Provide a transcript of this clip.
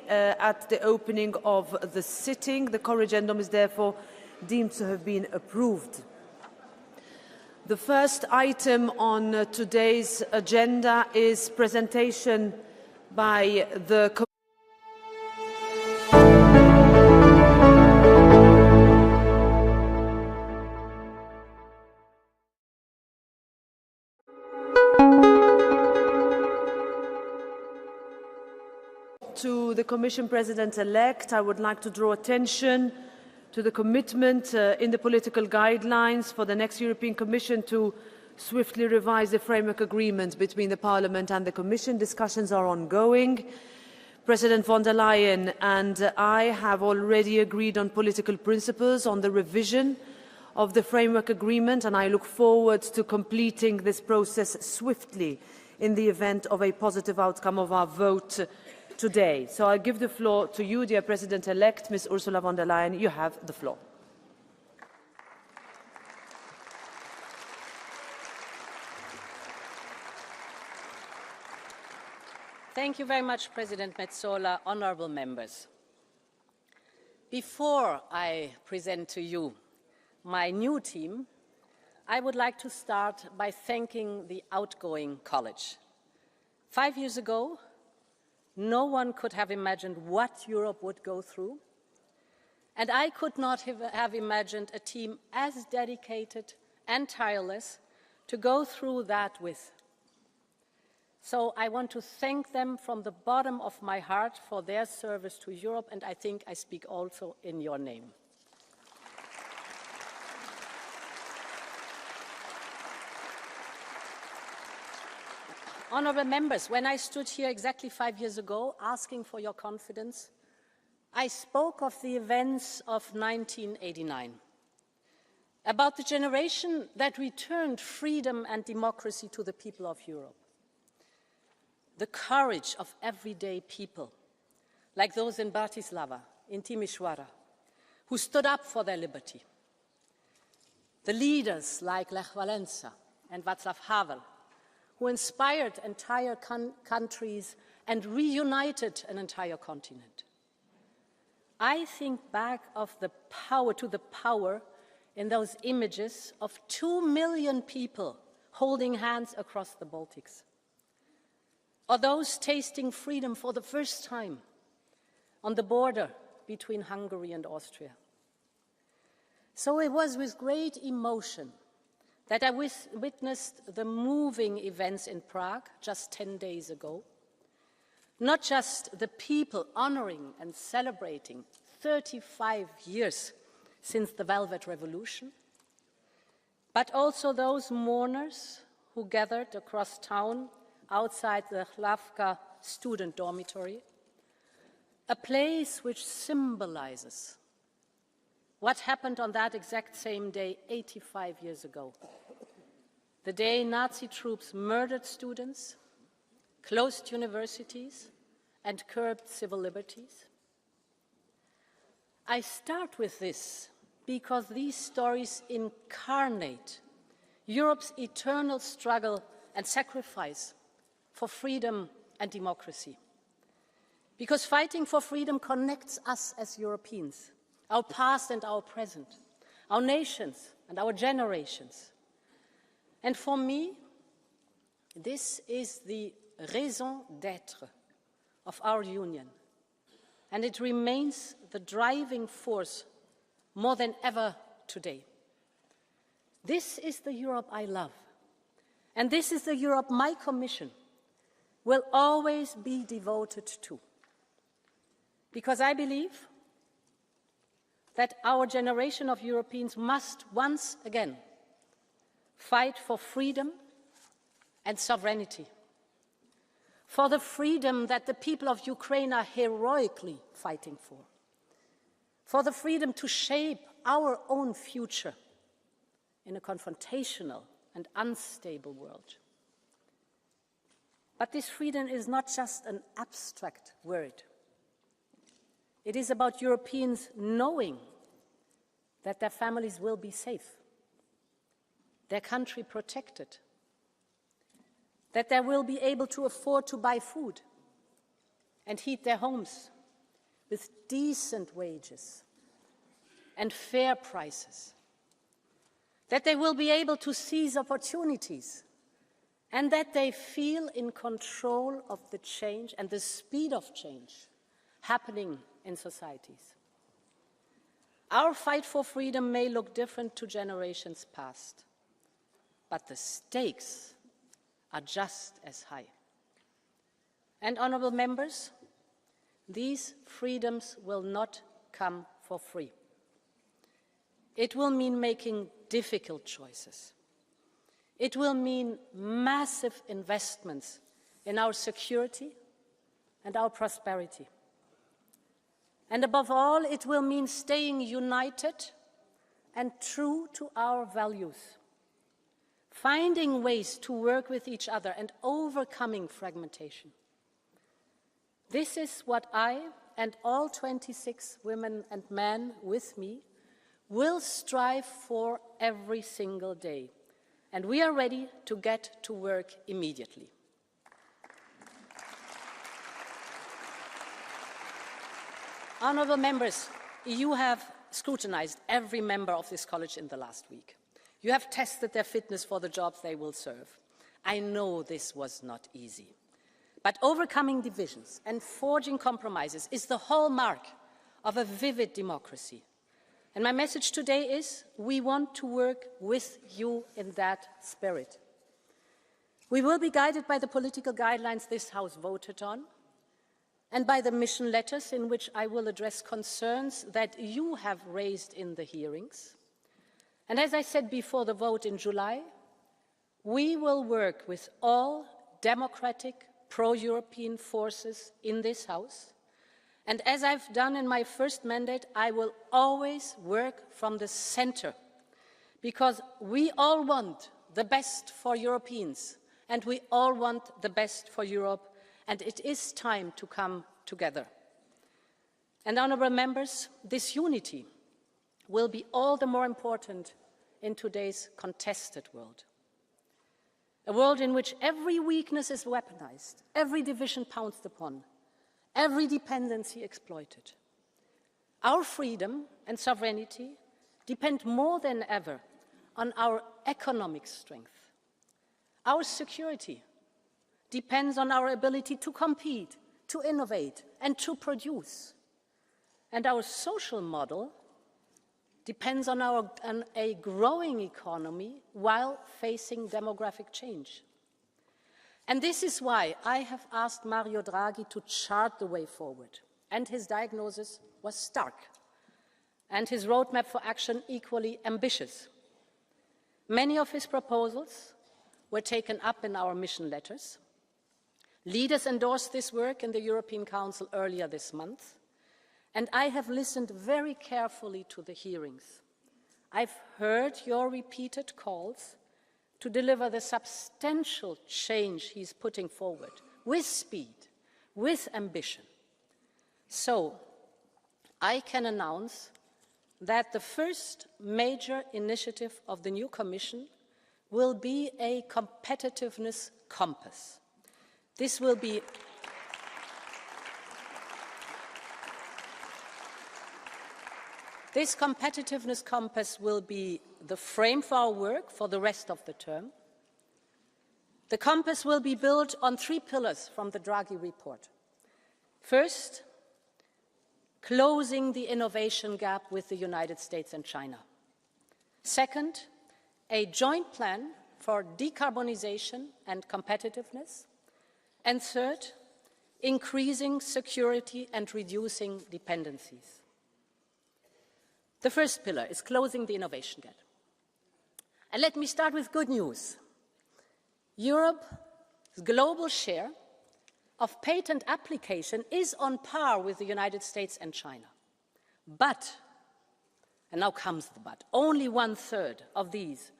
at the opening of the sitting. The corrigendum is therefore deemed to have been approved. The first item on today's agenda is presentation by the To the Commission President-elect, I would like to draw attention to the commitment in the political guidelines for the next European Commission to swiftly revise the framework agreement between the Parliament and the Commission. Discussions are ongoing. President von der Leyen and I have already agreed on political principles on the revision of the framework agreement, and I look forward to completing this process swiftly in the event of a positive outcome of our vote today. So I give the floor to you, dear President-elect, Ms. Ursula von der Leyen. You have the floor. Thank you very much, President Metsola, honourable members. Before I present to you my new team, I would like to start by thanking the outgoing college. 5 years ago, no one could have imagined what Europe would go through, and I could not have imagined a team as dedicated and tireless to go through that with. So I want to thank them from the bottom of my heart for their service to Europe, and I think I speak also in your name. Honourable members, when I stood here exactly 5 years ago asking for your confidence, I spoke of the events of 1989, about the generation that returned freedom and democracy to the people of Europe, the courage of everyday people, like those in Bratislava, in Timișoara, who stood up for their liberty, the leaders like Lech Walesa and Václav Havel, who inspired entire countries and reunited an entire continent. I think back of the power in those images of 2 million people holding hands across the Baltics, or those tasting freedom for the first time on the border between Hungary and Austria. So it was with great emotion that I witnessed the moving events in Prague just 10 days ago. Not just the people honoring and celebrating 35 years since the Velvet Revolution, but also those mourners who gathered across town outside the Hlavka student dormitory, a place which symbolizes what happened on that exact same day 85 years ago. The day Nazi troops murdered students, closed universities, and curbed civil liberties. I start with this because these stories incarnate Europe's eternal struggle and sacrifice for freedom and democracy. Because fighting for freedom connects us as Europeans, our past and our present, our nations and our generations. And for me, this is the raison d'être of our union, and it remains the driving force more than ever today. This is the Europe I love, and this is the Europe my Commission will always be devoted to. Because I believe that our generation of Europeans must once again fight for freedom and sovereignty, for the freedom that the people of Ukraine are heroically fighting for the freedom to shape our own future in a confrontational and unstable world. But this freedom is not just an abstract word. It is about Europeans knowing that their families will be safe, their country protected, that they will be able to afford to buy food and heat their homes with decent wages and fair prices, that they will be able to seize opportunities, and that they feel in control of the change and the speed of change happening in societies. Our fight for freedom may look different to generations past, but the stakes are just as high. And honourable members, these freedoms will not come for free. It will mean making difficult choices. It will mean massive investments in our security and our prosperity. And above all, it will mean staying united and true to our values, finding ways to work with each other and overcoming fragmentation. This is what I and all 26 women and men with me will strive for every single day. And we are ready to get to work immediately. Honourable members, you have scrutinised every member of this college in the last week. You have tested their fitness for the jobs they will serve. I know this was not easy. But overcoming divisions and forging compromises is the hallmark of a vivid democracy. And my message today is, we want to work with you in that spirit. We will be guided by the political guidelines this House voted on, and by the mission letters in which I will address concerns that you have raised in the hearings. And as I said before the vote in July, we will work with all democratic, pro-European forces in this House. And as I've done in my first mandate, I will always work from the centre, because we all want the best for Europeans, and we all want the best for Europe, and it is time to come together. And honourable members, this unity will be all the more important in today's contested world. A world in which every weakness is weaponized, every division pounced upon, every dependency exploited. Our freedom and sovereignty depend more than ever on our economic strength. Our security depends on our ability to compete, to innovate, and to produce. And our social model depends on a growing economy while facing demographic change. And this is why I have asked Mario Draghi to chart the way forward. And his diagnosis was stark, and his roadmap for action equally ambitious. Many of his proposals were taken up in our mission letters. Leaders endorsed this work in the European Council earlier this month, and I have listened very carefully to the hearings. I've heard your repeated calls to deliver the substantial change he's putting forward, with speed, with ambition. So, I can announce that the first major initiative of the new Commission will be a competitiveness compass. This competitiveness compass will be the frame for our work for the rest of the term. The compass will be built on 3 pillars from the Draghi report. First, closing the innovation gap with the United States and China. Second, a joint plan for decarbonization and competitiveness. And third, increasing security and reducing dependencies. The first pillar is closing the innovation gap. And let me start with good news. Europe's global share of patent application is on par with the United States and China. But, and now comes the but, only 1/3 of these